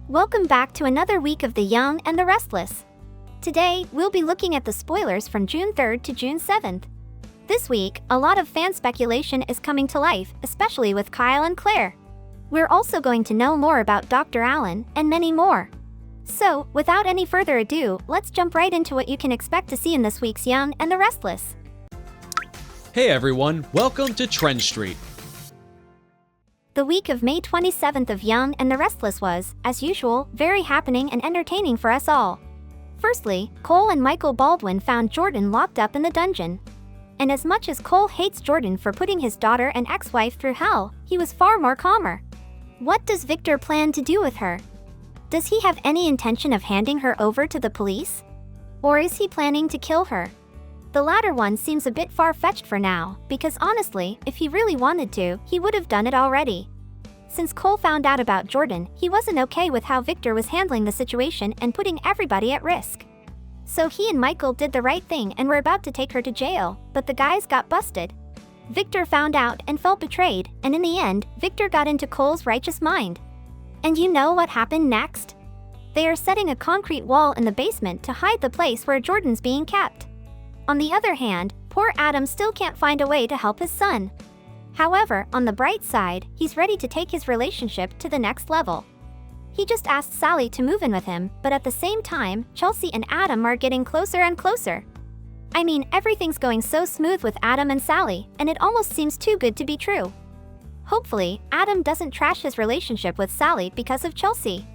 Welcome back to another week of The Young and the Restless. Today, we'll be looking at the spoilers from June 3rd to June 7th. This week, a lot of fan speculation is coming to life, especially with Kyle and Claire. We're also going to know more about Dr. Allen and many more. So, without any further ado, let's jump right into what you can expect to see in this week's Young and the Restless. Hey everyone, welcome to TrendStreet. The week of May 27th of Young and the Restless was, as usual, very happening and entertaining for us all. Firstly, Cole and Michael Baldwin found Jordan locked up in the dungeon. And as much as Cole hates Jordan for putting his daughter and ex-wife through hell, he was far more calmer. What does Victor plan to do with her? Does he have any intention of handing her over to the police? Or is he planning to kill her? The latter one seems a bit far-fetched for now, because honestly, if he really wanted to, he would have done it already. Since Cole found out about Jordan, he wasn't okay with how Victor was handling the situation and putting everybody at risk. So he and Michael did the right thing and were about to take her to jail, but the guys got busted. Victor found out and felt betrayed, and in the end, Victor got into Cole's righteous mind. And you know what happened next? They are setting a concrete wall in the basement to hide the place where Jordan's being kept. On the other hand, poor Adam still can't find a way to help his son. However, on the bright side, he's ready to take his relationship to the next level. He just asked Sally to move in with him, but at the same time, Chelsea and Adam are getting closer and closer. I mean, everything's going so smooth with Adam and Sally, and it almost seems too good to be true. Hopefully, Adam doesn't trash his relationship with Sally because of Chelsea.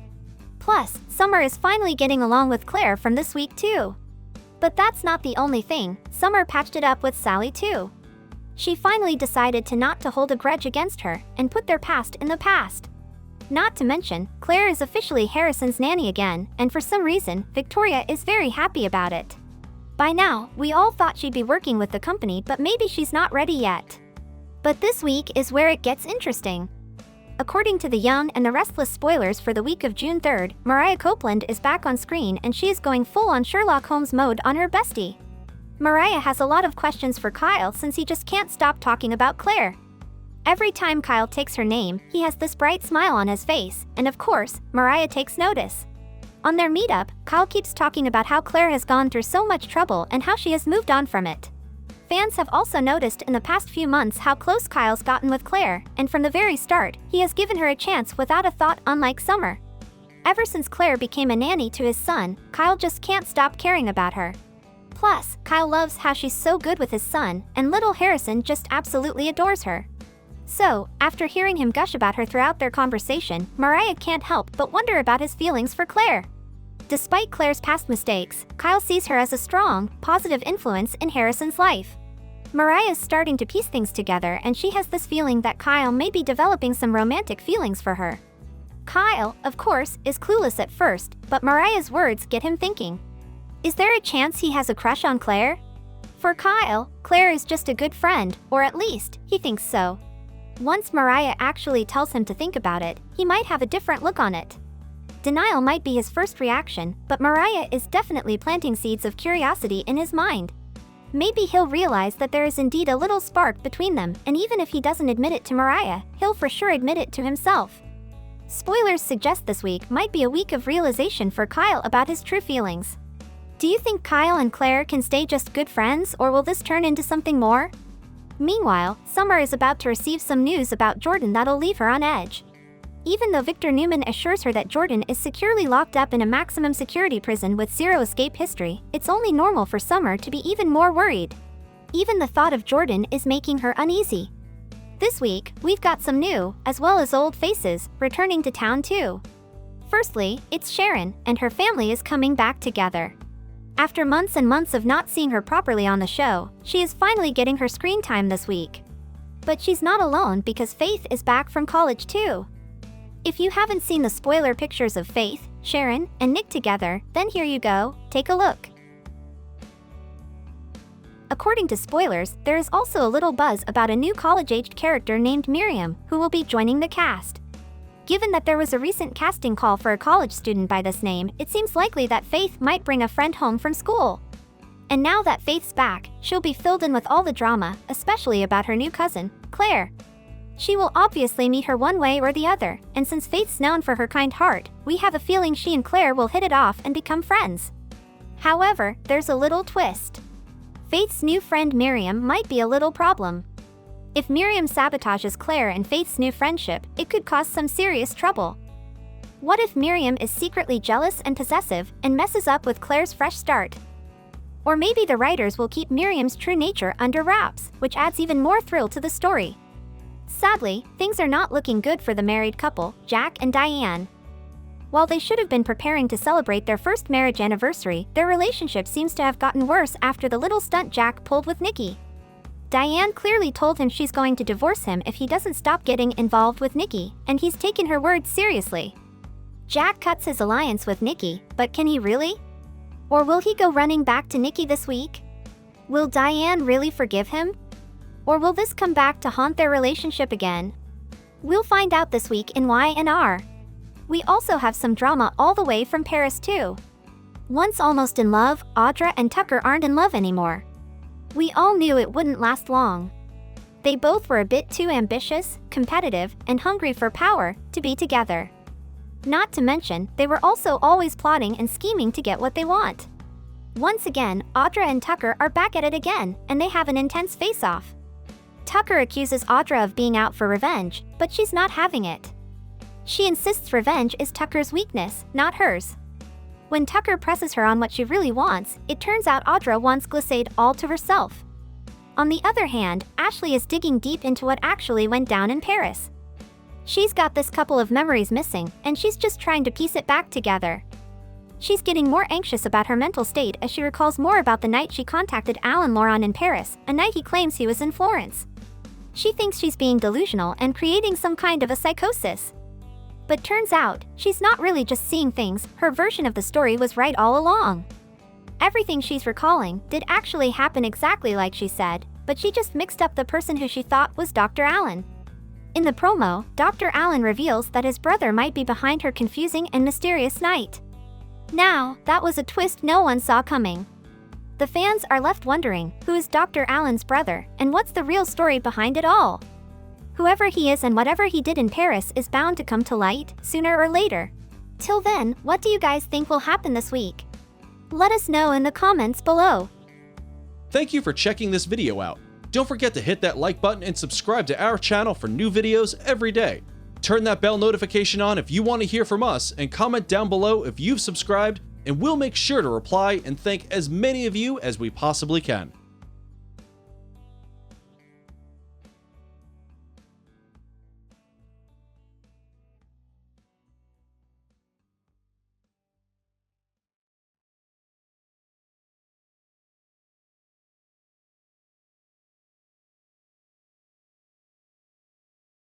Plus, Summer is finally getting along with Claire from this week too. But that's not the only thing, Summer patched it up with Sally too. She finally decided to not to hold a grudge against her and put their past in the past. Not to mention, Claire is officially Harrison's nanny again, and for some reason, Victoria is very happy about it. By now, we all thought she'd be working with the company, but maybe she's not ready yet. But this week is where it gets interesting. According to the Young and the Restless spoilers for the week of June 3rd, Mariah Copeland is back on screen and she is going full-on Sherlock Holmes mode on her bestie. Mariah has a lot of questions for Kyle since he just can't stop talking about Claire. Every time Kyle takes her name, he has this bright smile on his face, and of course, Mariah takes notice. On their meetup, Kyle keeps talking about how Claire has gone through so much trouble and how she has moved on from it. Fans have also noticed in the past few months how close Kyle's gotten with Claire, and from the very start, he has given her a chance without a thought, unlike Summer. Ever since Claire became a nanny to his son, Kyle just can't stop caring about her. Plus, Kyle loves how she's so good with his son, and little Harrison just absolutely adores her. So, after hearing him gush about her throughout their conversation, Mariah can't help but wonder about his feelings for Claire. Despite Claire's past mistakes, Kyle sees her as a strong, positive influence in Harrison's life. Mariah's starting to piece things together and she has this feeling that Kyle may be developing some romantic feelings for her. Kyle, of course, is clueless at first, but Mariah's words get him thinking. Is there a chance he has a crush on Claire? For Kyle, Claire is just a good friend, or at least, he thinks so. Once Mariah actually tells him to think about it, he might have a different look on it. Denial might be his first reaction, but Mariah is definitely planting seeds of curiosity in his mind. Maybe he'll realize that there is indeed a little spark between them, and even if he doesn't admit it to Mariah, he'll for sure admit it to himself. Spoilers suggest this week might be a week of realization for Kyle about his true feelings. Do you think Kyle and Claire can stay just good friends, or will this turn into something more? Meanwhile, Summer is about to receive some news about Jordan that'll leave her on edge. Even though Victor Newman assures her that Jordan is securely locked up in a maximum security prison with zero escape history, it's only normal for Summer to be even more worried. Even the thought of Jordan is making her uneasy. This week, we've got some new, as well as old faces, returning to town too. Firstly, it's Sharon, and her family is coming back together. After months and months of not seeing her properly on the show, she is finally getting her screen time this week. But she's not alone because Faith is back from college too. If you haven't seen the spoiler pictures of Faith, Sharon, and Nick together, then here you go, take a look. According to spoilers, there is also a little buzz about a new college-aged character named Miriam, who will be joining the cast. Given that there was a recent casting call for a college student by this name, it seems likely that Faith might bring a friend home from school. And now that Faith's back, she'll be filled in with all the drama, especially about her new cousin, Claire. She will obviously meet her one way or the other, and since Faith's known for her kind heart, we have a feeling she and Claire will hit it off and become friends. However, there's a little twist. Faith's new friend Miriam might be a little problem. If Miriam sabotages Claire and Faith's new friendship, it could cause some serious trouble. What if Miriam is secretly jealous and possessive and messes up with Claire's fresh start? Or maybe the writers will keep Miriam's true nature under wraps, which adds even more thrill to the story. Sadly, things are not looking good for the married couple, Jack and Diane. While they should have been preparing to celebrate their first marriage anniversary, their relationship seems to have gotten worse after the little stunt Jack pulled with Nikki. Diane clearly told him she's going to divorce him if he doesn't stop getting involved with Nikki, and he's taken her words seriously. Jack cuts his alliance with Nikki, but can he really? Or will he go running back to Nikki this week? Will Diane really forgive him? Or will this come back to haunt their relationship again? We'll find out this week in Y&R. We also have some drama all the way from Paris too. Once almost in love, Audra and Tucker aren't in love anymore. We all knew it wouldn't last long. They both were a bit too ambitious, competitive, and hungry for power to be together. Not to mention, they were also always plotting and scheming to get what they want. Once again, Audra and Tucker are back at it again, and they have an intense face-off. Tucker accuses Audra of being out for revenge, but she's not having it. She insists revenge is Tucker's weakness, not hers. When Tucker presses her on what she really wants, it turns out Audra wants Glissade all to herself. On the other hand, Ashley is digging deep into what actually went down in Paris. She's got this couple of memories missing, and she's just trying to piece it back together. She's getting more anxious about her mental state as she recalls more about the night she contacted Alain Laurent in Paris, a night he claims he was in Florence. She thinks she's being delusional and creating some kind of a psychosis. But turns out, she's not really just seeing things, her version of the story was right all along. Everything she's recalling did actually happen exactly like she said, but she just mixed up the person who she thought was Dr. Allen. In the promo, Dr. Allen reveals that his brother might be behind her confusing and mysterious night. Now, that was a twist no one saw coming. The fans are left wondering, who is Dr. Allen's brother, and what's the real story behind it all? Whoever he is and whatever he did in Paris is bound to come to light, sooner or later. Till then, what do you guys think will happen this week? Let us know in the comments below. Thank you for checking this video out. Don't forget to hit that like button and subscribe to our channel for new videos every day. Turn that bell notification on if you want to hear from us, and comment down below if you've subscribed, and we'll make sure to reply and thank as many of you as we possibly can.